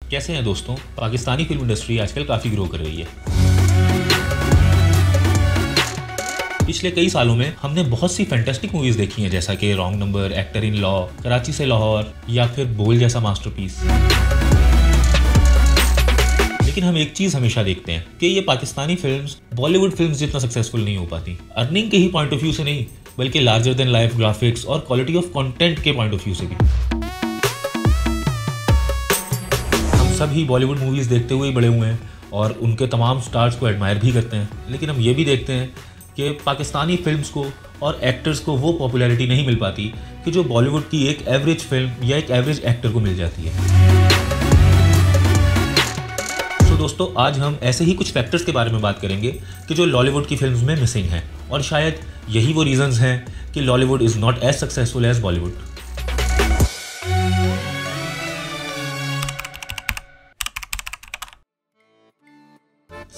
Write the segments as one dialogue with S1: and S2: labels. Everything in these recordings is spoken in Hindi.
S1: कैसे हैं दोस्तों? पाकिस्तानी फिल्म इंडस्ट्री आजकल काफ़ी ग्रो कर रही है। पिछले कई सालों में हमने बहुत सी फैंटास्टिक मूवीज़ देखी हैं, जैसा कि wrong number, actor in law, Karachi से लाहौर या फिर बोल जैसा मास्टरपीस। लेकिन हम एक चीज़ हमेशा देखते हैं कि ये पाकिस्तानी फिल्म्स बॉलीवुड फिल्म्स जितना सक्सेसफुल नहीं हो पाती। अर्निंग के ही पॉइंट ऑफ व्यू से नहीं, बल्कि लार्जर देन लाइफ ग्राफिक्स और क्वालिटी ऑफ कंटेंट के पॉइंट ऑफ व्यू से भी। हम सभी बॉलीवुड मूवीज़ देखते हुए ही बड़े हुए हैं और उनके तमाम स्टार्स को एडमायर भी करते हैं, लेकिन हम ये भी देखते हैं कि पाकिस्तानी फिल्म्स को और एक्टर्स को वो पॉपुलैरिटी नहीं मिल पाती कि जो बॉलीवुड की एक एवरेज फिल्म या एक एवरेज एक्टर को मिल जाती है। दोस्तों, आज हम ऐसे ही कुछ फैक्टर्स के बारे में बात करेंगे कि जो लॉलीवुड की फिल्म्स में मिसिंग हैं, और शायद यही वो रीजंस हैं कि Lollywood is not as successful as Bollywood.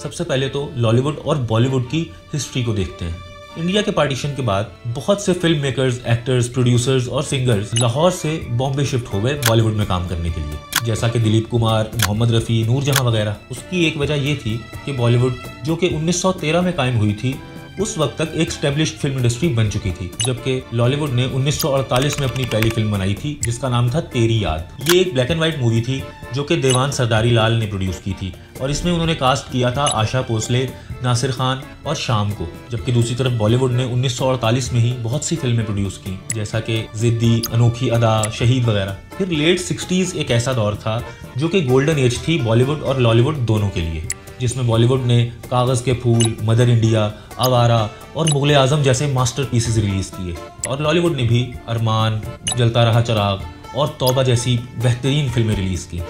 S1: सबसे पहले तो लॉलीवुड और बॉलीवुड की हिस्ट्री को देखते हैं। इंडिया के पार्टीशन के बाद बहुत से फिल्म मेकर्स, एक्टर्स, प्रोड्यूसर्स और सिंगर्स लाहौर से बॉम्बे शिफ्ट हो गए बॉलीवुड में काम करने के लिए, जैसा कि दिलीप कुमार, मोहम्मद रफ़ी, नूरजहां वगैरह। उसकी एक वजह ये थी कि बॉलीवुड, जो कि 1913 में कायम हुई थी, उस वक्त तक एक स्टैब्लिश्ड फिल्म इंडस्ट्री बन चुकी थी, जबकि लॉलीवुड ने 1948 में अपनी पहली फिल्म बनाई थी जिसका नाम था तेरी याद। ये एक ब्लैक एंड व्हाइट मूवी थी जो कि देवान सरदारी लाल ने प्रोड्यूस की थी, और इसमें उन्होंने कास्ट किया था आशा भोसले, नासिर खान और शाम को। जबकि दूसरी तरफ बॉलीवुड ने 1948 में ही बहुत सी फिल्में प्रोड्यूस की, जैसा कि जिद्दी, अनोखी अदा, शहीद वगैरह। फिर लेट 60s एक ऐसा दौर था जो कि गोल्डन एज थी बॉलीवुड और लॉलीवुड दोनों के लिए, जिसमें बॉलीवुड ने कागज़ के फूल, मदर इंडिया, आवारा और मुगल आजम जैसे मास्टरपीसेस रिलीज़ किए, और लॉलीवुड ने भी अरमान, जलता रहा चिराग और तौबा जैसी बेहतरीन फिल्में रिलीज़ की।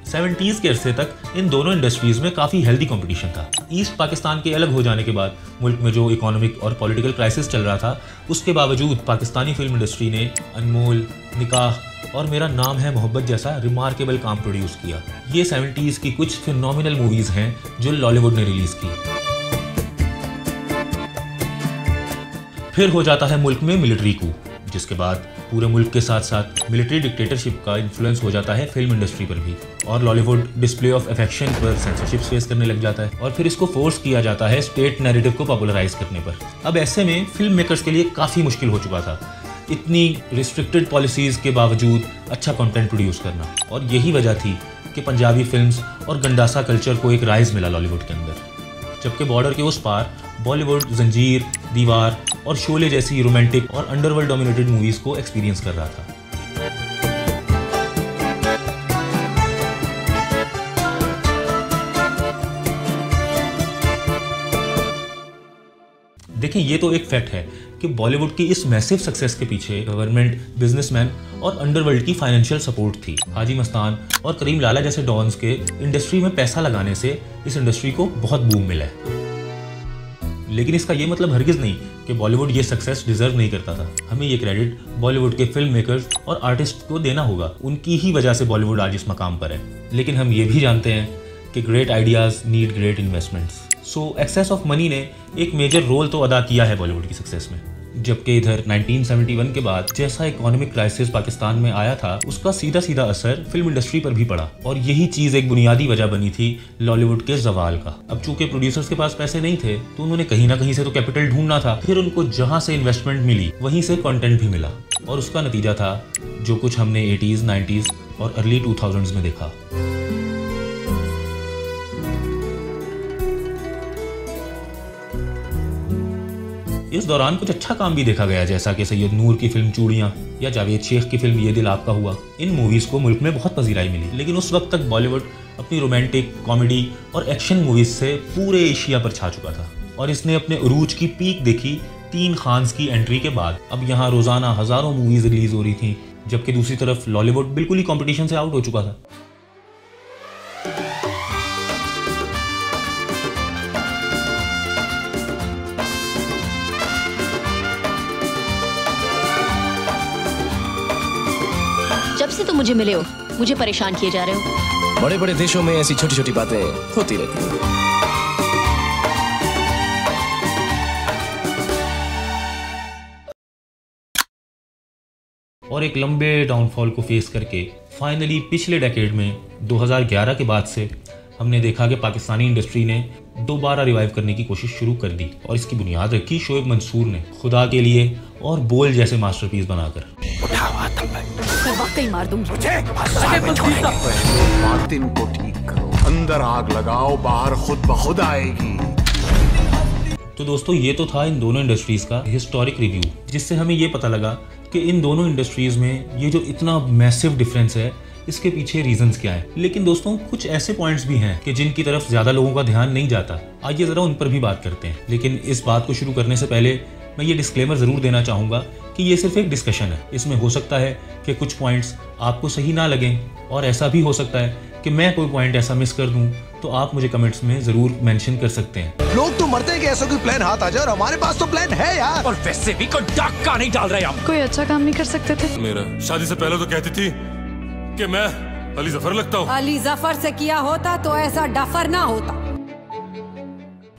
S1: सेवेंटीज़ के अरसे तक इन दोनों इंडस्ट्रीज़ में काफ़ी हेल्दी कंपटीशन था। ईस्ट पाकिस्तान के अलग हो जाने के बाद मुल्क में जो इकोनॉमिक और पॉलिटिकल क्राइसिस चल रहा था, उसके बावजूद पाकिस्तानी फिल्म इंडस्ट्री ने अनमोल, निकाह और मेरा नाम है मोहब्बत जैसा रिमार्केबल काम प्रोड्यूस किया। ये 70s की कुछ फिनोमिनल मूवीज़ हैं जो लॉलीवुड ने रिलीज़ की। फिर हो जाता है मुल्क में मिलिट्री कू, जिसके बाद पूरे मुल्क के साथ साथ मिलिट्री डिक्टेटरशिप का इन्फ्लुएंस हो जाता है फिल्म इंडस्ट्री पर भी, और लॉलीवुड डिस्प्ले ऑफ अफेक्शन पर सेंसरशिप फेस करने लग जाता है, और फिर इसको फोर्स किया जाता है स्टेट नैरेटिव को पॉपुलराइज करने पर। अब ऐसे में फिल्म मेकर्स के लिए काफ़ी मुश्किल हो चुका था इतनी रिस्ट्रिक्टेड पॉलिसीज के बावजूद अच्छा कंटेंट प्रोड्यूस करना, और यही वजह थी कि पंजाबी फिल्म्स और गंडासा कल्चर को एक राइज मिला लॉलीवुड के अंदर, जबकि बॉर्डर के उस पार बॉलीवुड जंजीर, दीवार और शोले जैसी रोमांटिक और अंडरवर्ल्ड डोमिनेटेड मूवीज़ को एक्सपीरियंस कर रहा था। देखें, ये तो एक फैक्ट है कि बॉलीवुड की इस मैसिव सक्सेस के पीछे गवर्नमेंट, बिजनेसमैन और अंडरवर्ल्ड की फाइनेंशियल सपोर्ट थी। हाजी मस्तान और करीम लाला जैसे डॉन्स के इंडस्ट्री में पैसा लगाने से इस इंडस्ट्री को बहुत बूम मिला है। लेकिन इसका ये मतलब हरगिज़ नहीं कि बॉलीवुड ये सक्सेस डिजर्व नहीं करता था। हमें ये क्रेडिट बॉलीवुड के फिल्म मेकर्स और आर्टिस्ट को देना होगा, उनकी ही वजह से बॉलीवुड आज इस मकाम पर है। लेकिन हम ये भी जानते हैं कि great ideas need great investments. So excess of money ने एक मेजर रोल तो अदा किया है बॉलीवुड की सक्सेस में, जबकि इधर 1971 के बाद जैसा इकोनॉमिक क्राइसिस पाकिस्तान में आया था, उसका सीधा सीधा असर फिल्म इंडस्ट्री पर भी पड़ा, और यही चीज़ एक बुनियादी वजह बनी थी लॉलीवुड के जवाल का। अब चूंकि प्रोड्यूसर्स के पास पैसे नहीं थे, तो उन्होंने कहीं ना कहीं से तो कैपिटल ढूंढना था। फिर उनको जहां से इन्वेस्टमेंट मिली वहीं से कंटेंट भी मिला, और उसका नतीजा था जो कुछ हमने 80s, 90s और अर्ली 2000s में देखा। इस दौरान कुछ अच्छा काम भी देखा गया, जैसा कि सैयद नूर की फिल्म चूड़ियाँ या जावेद शेख की फिल्म ये दिल आपका हुआ। इन मूवीज़ को मुल्क में बहुत पजीराई मिली, लेकिन उस वक्त तक बॉलीवुड अपनी रोमांटिक, कॉमेडी और एक्शन मूवीज़ से पूरे एशिया पर छा चुका था, और इसने अपने उरूज की पीक देखी 3 खान्स की एंट्री के बाद। अब यहाँ रोज़ाना हज़ारों मूवीज़ रिलीज़ हो रही थी, जबकि दूसरी तरफ लॉलीवुड बिल्कुल ही कॉम्पिटिशन से आउट हो चुका था।
S2: जब से तुम मुझे मिले हो, मुझे परेशान किए जा रहे हो।
S3: बड़े बड़े देशों में ऐसी छोटी छोटी बातें होती रहती हैं।
S1: और एक लंबे डाउनफॉल को फेस करके फाइनली पिछले डेकेड में 2011 के बाद से हमने देखा कि पाकिस्तानी इंडस्ट्री ने दोबारा रिवाइव करने की कोशिश शुरू कर दी और इसकी बुनियाद रखी शोएब मंसूर ने खुदा के लिए और बोल जैसे मास्टरपीस बनाकर।
S2: वाकई मार दूंगी।
S4: मार्टिन को ठीक करो, अंदर आग लगाओ, बाहर खुद ब खुद आएगी।
S1: तो दोस्तों ये तो था इन दोनों इंडस्ट्रीज का हिस्टोरिक रिव्यू, जिससे हमें ये पता लगा कि इन दोनों इंडस्ट्रीज में ये जो इतना मैसिव डिफरेंस है इसके पीछे रीजंस क्या है। लेकिन दोस्तों कुछ ऐसे पॉइंट्स भी हैं कि जिनकी तरफ ज्यादा लोगों का ध्यान नहीं जाता। आइए जरा उन पर भी बात करते हैं। लेकिन इस बात को शुरू करने से पहले मैं ये डिस्क्लेमर जरूर देना चाहूंगा कि ये सिर्फ एक डिस्कशन है। इसमें हो सकता है कि कुछ पॉइंट्स आपको सही ना लगें और ऐसा भी हो सकता है कि मैं कोई पॉइंट ऐसा मिस कर दूं, तो आप मुझे कमेंट्स में जरूर मेंशन कर सकते हैं।
S5: लोग तो मरते हैं कि ऐसा कोई प्लान हाथ आ जाए, और हमारे पास तो प्लान है यार।
S3: और वैसे भी कोई डाका नहीं डाल रहे हम।
S6: कोई अच्छा काम नहीं कर सकते थे?
S7: मेरा शादी से पहले तो कहती थी कि मैं अली जफर लगता हूँ।
S8: अली जफर से किया होता तो ऐसा डफर ना होता।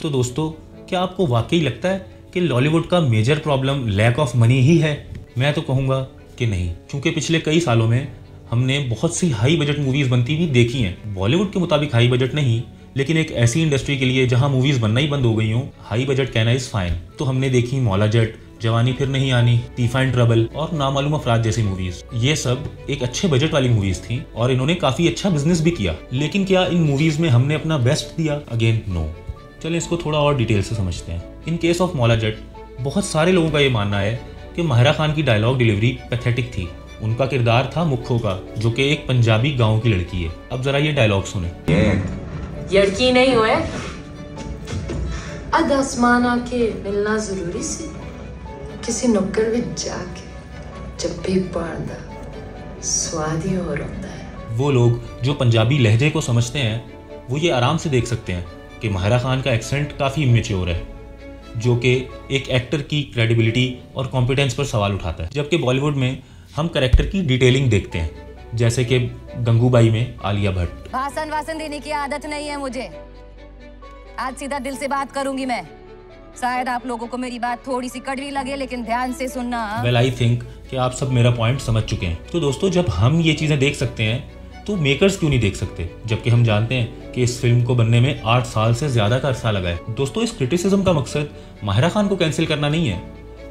S1: तो दोस्तों क्या आपको वाकई लगता है कि लॉलीवुड का major problem lack of money ही है? मैं तो कहूँगा कि नहीं, क्योंकि पिछले कई सालों में हमने बहुत सी हाई बजट मूवीज बनती हुई देखी हैं। बॉलीवुड के मुताबिक हाई बजट नहीं, लेकिन एक ऐसी इंडस्ट्री के लिए जहां मूवीज बनना ही बंद हो गई हों, हाई बजट कहना इज फाइन। तो हमने देखी मौला जट, जवानी फिर नहीं आनी, तीफा एंड ट्रबल और नामालूम अफराद जैसी मूवीज। ये सब एक अच्छे बजट वाली मूवीज थी और इन्होंने काफी अच्छा बिजनेस भी किया। लेकिन क्या इन मूवीज में हमने अपना बेस्ट दिया? Again no. चलें इसको थोड़ा और डिटेल से समझते हैं। In case of Maula Jatt बहुत सारे लोगों का ये मानना है कि माहिरा खान की डायलॉग डिलीवरी पैथेटिक थी। उनका किरदार था मुखो का, जो कि एक पंजाबी गांव की लड़की है। अब जरा ये डायलॉग सुने।
S9: लड़की नहीं हुए अद आसमान आके मिलना जरूरी सी, किसी नुक्कड़ विच जाके जब भी पढ़दा स्वाद ही और होता है।
S1: वो लोग जो पंजाबी लहजे को समझते हैं वो ये आराम से देख सकते हैं कि माहिरा खान का एक्सेंट काफ़ी इमेच्योर है, जो कि एक एक्टर की क्रेडिबिलिटी और कॉम्पिटेंस पर सवाल उठाता है। जबकि बॉलीवुड में हम कैरेक्टर की डिटेलिंग देखते हैं, जैसे कि गंगूबाई में आलिया भट्ट।
S8: भाषण वासन देने की आदत नहीं है मुझे, आज सीधा दिल से बात करूंगी मैं। शायद आप लोगों को मेरी बात थोड़ी सी कड़वी लगे, लेकिन ध्यान से सुनना।
S1: वेल आई थिंक कि आप सब मेरा पॉइंट समझ चुके हैं। तो दोस्तों जब हम ये चीज़ें देख सकते हैं तो मेकर्स क्यों नहीं देख सकते, जबकि हम जानते हैं कि इस फिल्म को बनने में 8 साल से ज्यादा का अरसा लगा है। दोस्तों इस क्रिटिसिज्म का मकसद माहिरा खान को कैंसिल करना नहीं है,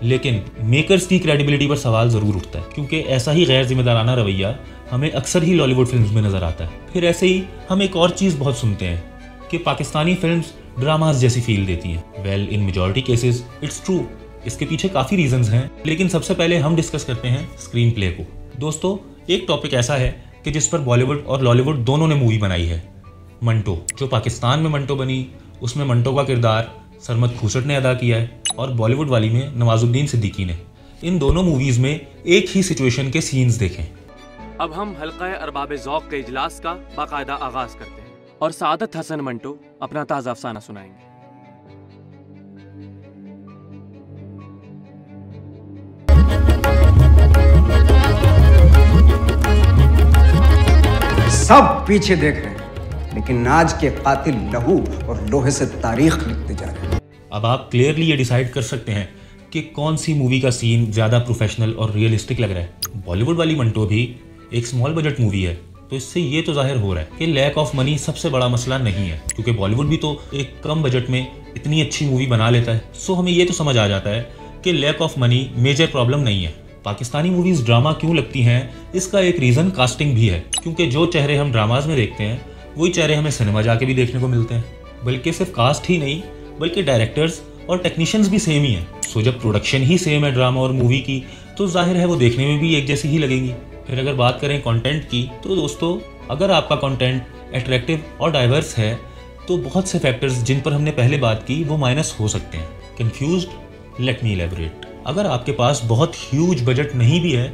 S1: लेकिन मेकर्स की क्रेडिबिलिटी पर सवाल जरूर उठता है, क्योंकि ऐसा ही गैर जिम्मेदाराना रवैया हमें अक्सर ही लॉलीवुड फिल्म्स में नजर आता है। फिर ऐसे ही हम एक और चीज़ बहुत सुनते हैं कि पाकिस्तानी फिल्म्स ड्रामास जैसी फील देती हैं। Well in majority cases it's true, इसके पीछे काफ़ी रीजंस हैं, लेकिन सबसे पहले हम डिस्कस करते हैं स्क्रीन प्ले को। दोस्तों एक टॉपिक ऐसा है कि जिस पर बॉलीवुड और लॉलीवुड दोनों ने मूवी बनाई है, मंटो। जो पाकिस्तान में मंटो बनी उसमें मंटो का किरदार सरमद खुसट ने अदा किया है और बॉलीवुड वाली में नवाजुद्दीन सिद्दीकी ने। इन दोनों मूवीज़ में एक ही सिचुएशन के सीन्स देखें।
S10: अब हम हल्का अरबाब ज़ौक़ के इजलास का बाकायदा आगाज करते हैं और सादत हसन मंटो अपना ताज़ा अफसाना सुनाएंगे।
S11: सब पीछे देख रहे हैं, लेकिन आज के कातिल लहू और लोहे से तारीख लिखते जा रहे हैं।
S1: अब आप क्लियरली ये डिसाइड कर सकते हैं कि कौन सी मूवी का सीन ज़्यादा प्रोफेशनल और रियलिस्टिक लग रहा है। बॉलीवुड वाली मंटो भी एक स्मॉल बजट मूवी है, तो इससे ये तो जाहिर हो रहा है कि लैक ऑफ मनी सबसे बड़ा मसला नहीं है, क्योंकि बॉलीवुड भी तो एक कम बजट में इतनी अच्छी मूवी बना लेता है। सो हमें ये तो समझ आ जाता है कि lack of money major problem नहीं है। पाकिस्तानी मूवीज ड्रामा क्यों लगती हैं, इसका एक रीज़न कास्टिंग भी है, क्योंकि जो चेहरे हम ड्रामाज में देखते हैं वही चेहरे हमें सिनेमा जाके भी देखने को मिलते हैं। बल्कि सिर्फ कास्ट ही नहीं, बल्कि डायरेक्टर्स और टेक्नीशियंस भी सेम ही हैं। सो जब प्रोडक्शन ही सेम है ड्रामा और मूवी की, तो जाहिर है वो देखने में भी एक जैसी ही लगेंगी। फिर अगर बात करें कंटेंट की, तो दोस्तों अगर आपका कंटेंट अट्रैक्टिव और डाइवर्स है तो बहुत से फैक्टर्स जिन पर हमने पहले बात की वो माइनस हो सकते हैं। कंफ्यूज्ड? Let me elaborate. अगर आपके पास बहुत ह्यूज बजट नहीं भी है,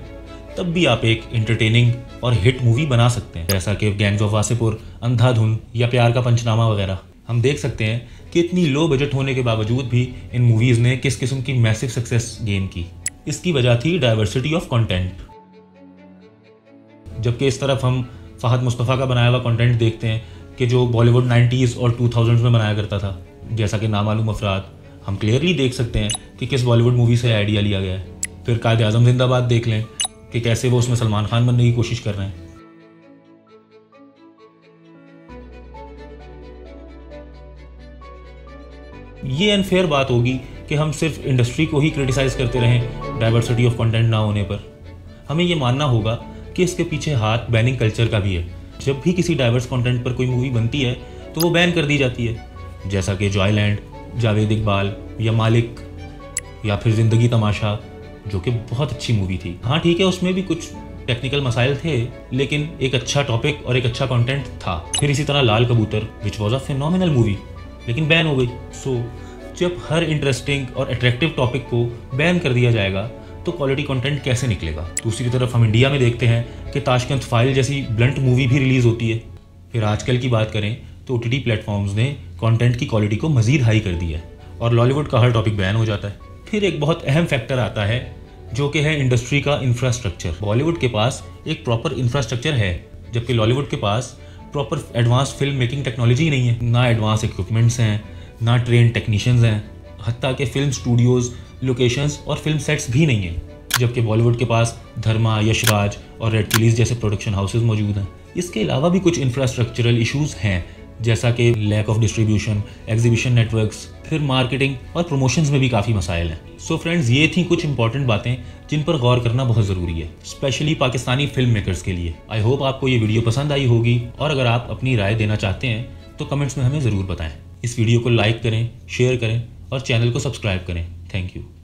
S1: तब भी आप एक एंटरटेनिंग और हिट मूवी बना सकते हैं, जैसा कि गैंग्स ऑफ वासेपुर, अंधाधुन या प्यार का पंचनामा वगैरह। हम देख सकते हैं कि इतनी लो बजट होने के बावजूद भी इन मूवीज़ ने किस किस्म की मैसिव सक्सेस गेन की। इसकी वजह थी डाइवर्सिटी ऑफ कंटेंट। जबकि इस तरफ हम फहद मुस्तफ़ा का बनाया हुआ कंटेंट देखते हैं कि जो बॉलीवुड 90s और 2000s में बनाया करता था, जैसा कि नामालूम अफराद। हम क्लियरली देख सकते हैं कि किस बॉलीवुड मूवी से आइडिया लिया गया है। फिर कायद आज़म जिंदाबाद देख लें कि कैसे वो उसमें सलमान खान बनने की कोशिश कर रहे हैं। ये अनफेयर बात होगी कि हम सिर्फ इंडस्ट्री को ही क्रिटिसाइज करते रहें डाइवर्सिटी ऑफ कंटेंट ना होने पर। हमें ये मानना होगा कि इसके पीछे हाथ बैनिंग कल्चर का भी है। जब भी किसी डाइवर्स कंटेंट पर कोई मूवी बनती है तो वो बैन कर दी जाती है, जैसा कि जॉयलैंड, जावेद इकबाल या मालिक या फिर जिंदगी तमाशा, जो कि बहुत अच्छी मूवी थी। हाँ ठीक है, उसमें भी कुछ टेक्निकल मसाइल थे, लेकिन एक अच्छा टॉपिक और एक अच्छा कंटेंट था। फिर इसी तरह लाल कबूतर which was a phenomenal movie, लेकिन बैन हो गई। सो जब हर इंटरेस्टिंग और अट्रैक्टिव टॉपिक को बैन कर दिया जाएगा तो क्वालिटी कंटेंट कैसे निकलेगा। दूसरी तरफ हम इंडिया में देखते हैं कि ताशकंद फाइल जैसी ब्लंट मूवी भी रिलीज़ होती है। फिर आजकल की बात करें तो OTT प्लेटफॉर्म्स ने कंटेंट की क्वालिटी को मज़ीद हाई कर दिया है और लॉलीवुड का हर टॉपिक बैन हो जाता है। फिर एक बहुत अहम फैक्टर आता है जो कि है इंडस्ट्री का इंफ्रास्ट्रक्चर। बॉलीवुड के पास एक प्रॉपर इंफ्रास्ट्रक्चर है, जबकि लॉलीवुड के पास proper advance film making technology नहीं है। ना एडवांस इक्विपमेंट्स हैं, ना ट्रेन टेक्नीशियंस हैं, हत्ता के फिल्म स्टूडियोज़, लोकेशंस और फिल्म सेट्स भी नहीं हैं। जबकि बॉलीवुड के पास धर्मा, यशराज और रेड चिलीज़ जैसे प्रोडक्शन हाउसेज मौजूद हैं। इसके अलावा भी कुछ इंफ्रास्ट्रक्चरल इश्यूज़ हैं, जैसा कि lack of distribution, exhibition networks, फिर मार्केटिंग और प्रमोशंस में भी काफ़ी मसाइल हैं। सो फ्रेंड्स, ये थी कुछ इंपॉर्टेंट बातें जिन पर गौर करना बहुत ज़रूरी है, स्पेशली पाकिस्तानी फिल्म मेकर्स के लिए। आई होप आपको ये वीडियो पसंद आई होगी, और अगर आप अपनी राय देना चाहते हैं तो कमेंट्स में हमें ज़रूर बताएं। इस वीडियो को लाइक करें, शेयर करें और चैनल को सब्सक्राइब करें। Thank you.